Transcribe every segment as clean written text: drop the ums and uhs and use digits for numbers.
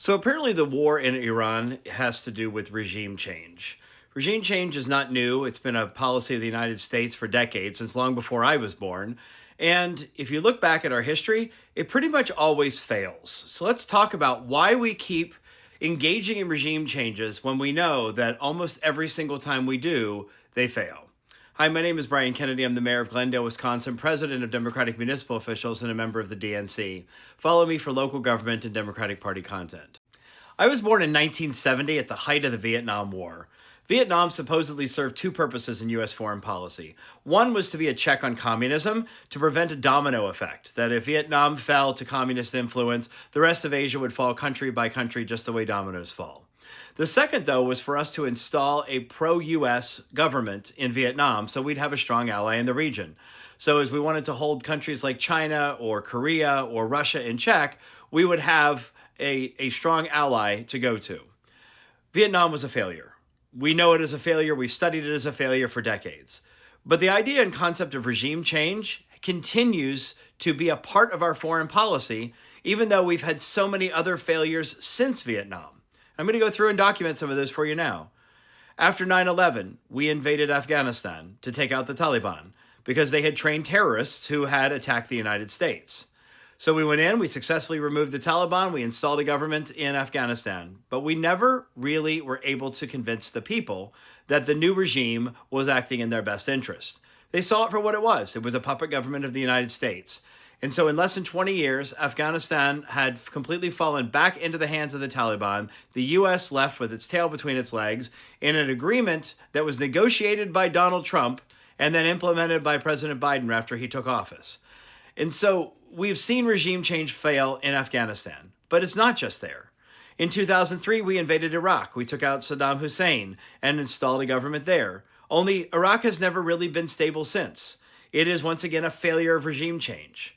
So apparently, the war in Iran has to do with regime change. Regime change is not new. It's been a policy of the United States for decades, since long before I was born. And if you look back at our history, it pretty much always fails. So let's talk about why we keep engaging in regime changes when we know that almost every single time we do, they fail. Hi, my name is Brian Kennedy. I'm the mayor of Glendale, Wisconsin, president of Democratic Municipal Officials, and a member of the DNC. Follow me for local government and Democratic Party content. I was born in 1970 at the height of the Vietnam War. Vietnam supposedly served two purposes in U.S. foreign policy. One was to be a check on communism to prevent a domino effect, that if Vietnam fell to communist influence, the rest of Asia would fall country by country just the way dominoes fall. The second, though, was for us to install a pro-U.S. government in Vietnam so we'd have a strong ally in the region. So as we wanted to hold countries like China or Korea or Russia in check, we would have a strong ally to go to. Vietnam was a failure. We know it as a failure. We've studied it as a failure for decades. But the idea and concept of regime change continues to be a part of our foreign policy, even though we've had so many other failures since Vietnam. I'm going to go through and document some of those for you now. After 9/11, we invaded Afghanistan to take out the Taliban because they had trained terrorists who had attacked the United States. So we went in, we successfully removed the Taliban, we installed a government in Afghanistan, but we never really were able to convince the people that the new regime was acting in their best interest. They saw it for what it was. It was a puppet government of the United States. And so in less than 20 years, Afghanistan had completely fallen back into the hands of the Taliban. The U.S. left with its tail between its legs in an agreement that was negotiated by Donald Trump and then implemented by President Biden after he took office. And so we've seen regime change fail in Afghanistan, but it's not just there. In 2003, we invaded Iraq. We took out Saddam Hussein and installed a government there. Only Iraq has never really been stable since. It is once again a failure of regime change.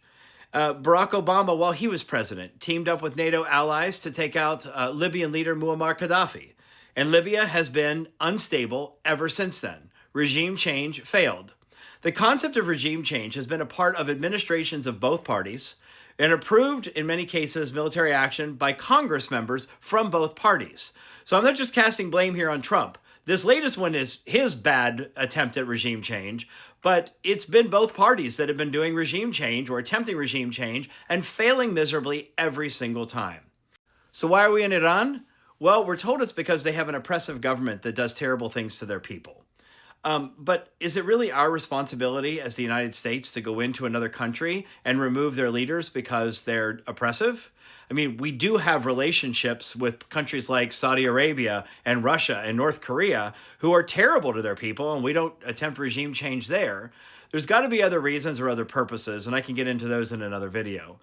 Barack Obama, while he was president, teamed up with NATO allies to take out Libyan leader Muammar Gaddafi. And Libya has been unstable ever since then. Regime change failed. The concept of regime change has been a part of administrations of both parties and approved, in many cases, military action by Congress members from both parties. So I'm not just casting blame here on Trump. This latest one is his bad attempt at regime change, but it's been both parties that have been doing regime change or attempting regime change and failing miserably every single time. So why are we in Iran? Well, we're told it's because they have an oppressive government that does terrible things to their people. But is it really our responsibility as the United States to go into another country and remove their leaders because they're oppressive? I mean, we do have relationships with countries like Saudi Arabia and Russia and North Korea who are terrible to their people, and we don't attempt regime change there. There's got to be other reasons or other purposes, and I can get into those in another video.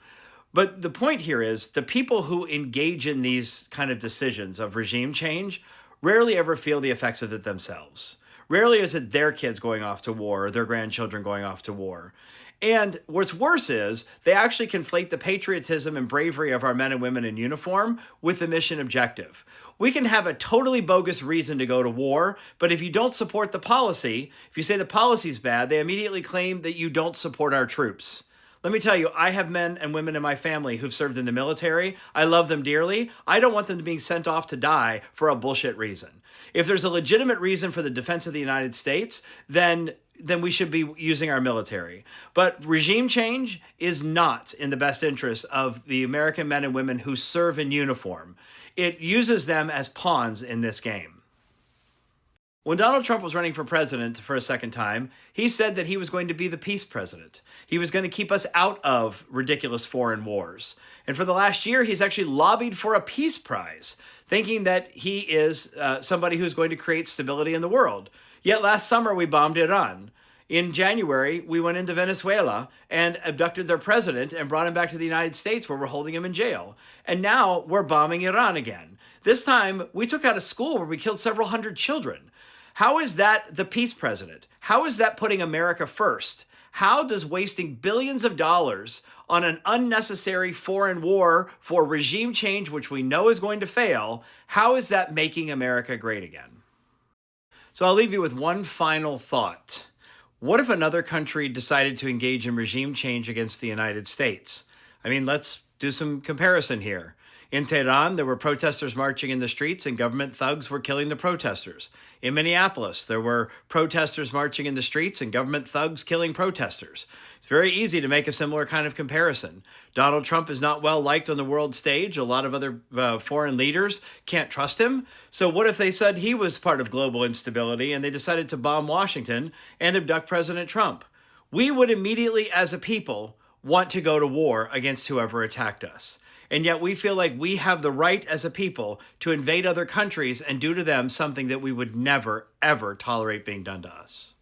But the point here is the people who engage in these kind of decisions of regime change rarely ever feel the effects of it themselves. Rarely is it their kids going off to war or their grandchildren going off to war. And what's worse is they actually conflate the patriotism and bravery of our men and women in uniform with the mission objective. We can have a totally bogus reason to go to war, but if you don't support the policy, if you say the policy's bad, they immediately claim that you don't support our troops. Let me tell you, I have men and women in my family who've served in the military. I love them dearly. I don't want them being sent off to die for a bullshit reason. If there's a legitimate reason for the defense of the United States, then we should be using our military. But regime change is not in the best interest of the American men and women who serve in uniform. It uses them as pawns in this game. When Donald Trump was running for president for a second time, he said that he was going to be the peace president. He was going to keep us out of ridiculous foreign wars. And for the last year, he's actually lobbied for a peace prize, thinking that he is somebody who's going to create stability in the world. Yet last summer, we bombed Iran. In January, we went into Venezuela and abducted their president and brought him back to the United States, where we're holding him in jail. And now we're bombing Iran again. This time, we took out a school where we killed several hundred children. How is that the peace president? How is that putting America first? How does wasting billions of dollars on an unnecessary foreign war for regime change, which we know is going to fail, how is that making America great again? So I'll leave you with one final thought. What if another country decided to engage in regime change against the United States? I mean, let's do some comparison here. In Tehran, there were protesters marching in the streets and government thugs were killing the protesters. In Minneapolis, there were protesters marching in the streets and government thugs killing protesters. It's very easy to make a similar kind of comparison. Donald Trump is not well liked on the world stage. A lot of other foreign leaders can't trust him. So what if they said he was part of global instability and they decided to bomb Washington and abduct President Trump? We would immediately, as a people, want to go to war against whoever attacked us. And yet we feel like we have the right as a people to invade other countries and do to them something that we would never, ever tolerate being done to us.